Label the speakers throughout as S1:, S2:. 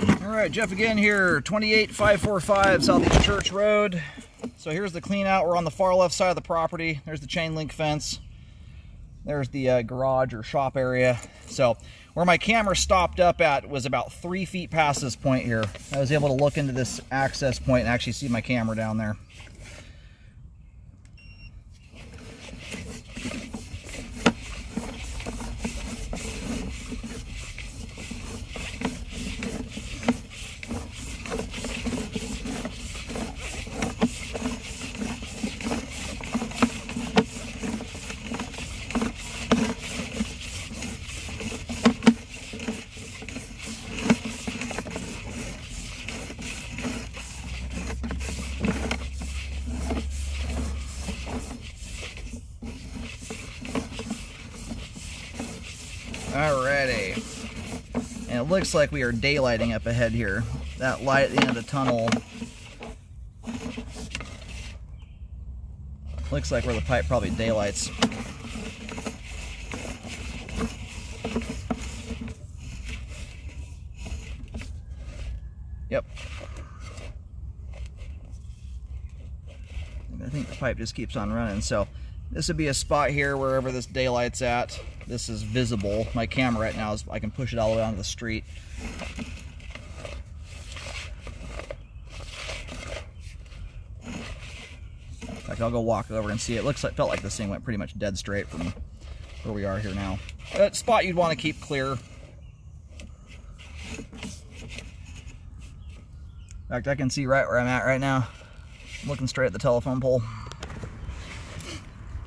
S1: All right, Jeff again here, 28545 Southeast Church Road. So here's the clean out. We're on the far left side of the property. There's the chain link fence. There's the garage or shop area. So where my camera stopped up at was about 3 feet past this point here. I was able to look into this access point and actually see my camera down there. Alrighty, and it looks like we are daylighting up ahead here. That light at the end of the tunnel looks like where the pipe probably daylights. Yep. I think the pipe just keeps on running. So this would be a spot here wherever this daylight's at. This is visible. My camera right now is, I can push it all the way onto the street. In fact, I'll go walk over and see. It felt like this thing went pretty much dead straight from where we are here now. That spot you'd want to keep clear. In fact, I can see right where I'm at right now. I'm looking straight at the telephone pole.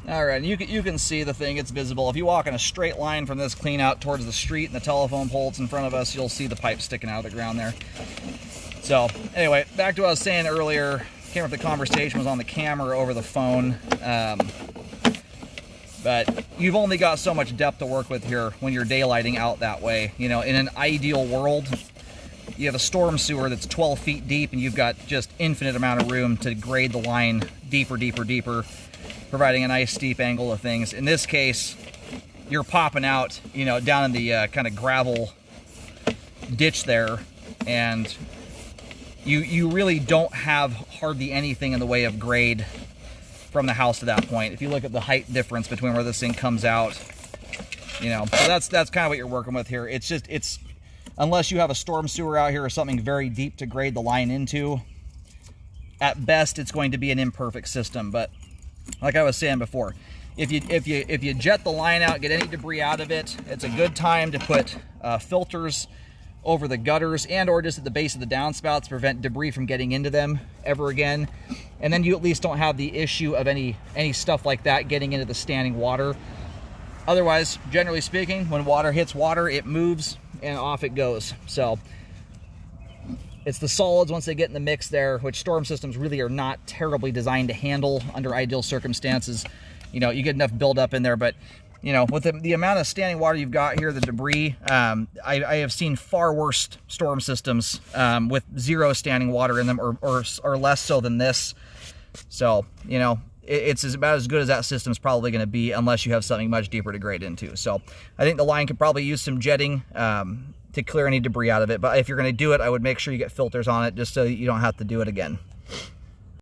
S1: All right, you can see the thing, it's visible. If you walk in a straight line from this clean out towards the street and the telephone pole that's in front of us, you'll see the pipe sticking out of the ground there. So anyway, back to what I was saying earlier, came up the conversation was on the camera over the phone. But you've only got so much depth to work with here when you're daylighting out that way. You know, in an ideal world, you have a storm sewer that's 12 feet deep and you've got just infinite amount of room to grade the line deeper, deeper, deeper, providing a nice steep angle of things. In this case, you're popping out, you know, down in the kind of gravel ditch there, and you really don't have hardly anything in the way of grade from the house to that point. If you look at the height difference between where this thing comes out, you know, so that's kind of what you're working with here. It's unless you have a storm sewer out here or something very deep to grade the line into, at best it's going to be an imperfect system. But like I was saying before, if you jet the line out, get any debris out of it, it's a good time to put filters over the gutters and or just at the base of the downspouts to prevent debris from getting into them ever again. And then you at least don't have the issue of any stuff like that getting into the standing water. Otherwise, generally speaking, when water hits water, it moves and off it goes. So it's the solids once they get in the mix there, which storm systems really are not terribly designed to handle under ideal circumstances. You know, you get enough buildup in there, but you know, with the amount of standing water you've got here, the debris, I have seen far worse storm systems with zero standing water in them, or less so than this. So, you know, it's about as good as that system's probably going to be, unless you have something much deeper to grade into. So I think the line could probably use some jetting to clear any debris out of it. But if you're going to do it, I would make sure you get filters on it just so you don't have to do it again.